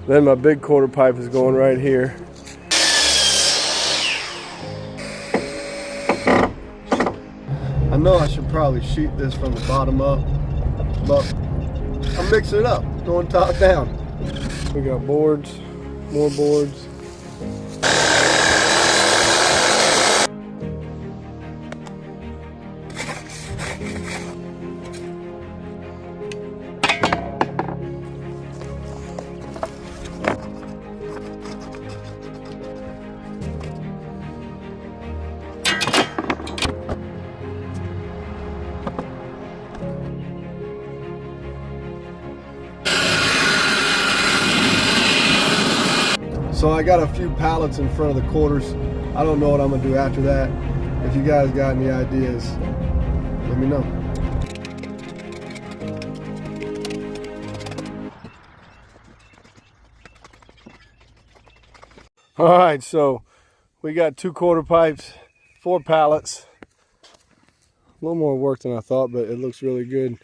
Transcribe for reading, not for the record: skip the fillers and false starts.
Then my big quarter pipe is going right here. I know I should probably sheet this from the bottom up, but I'm mixing it up, going top down. We got boards, more boards. So I got a few pallets in front of the quarters. I don't know what I'm gonna do after that. If you guys got any ideas, let me know. All right, so we got 2 quarter pipes, 4 pallets. A little more work than I thought, but it looks really good.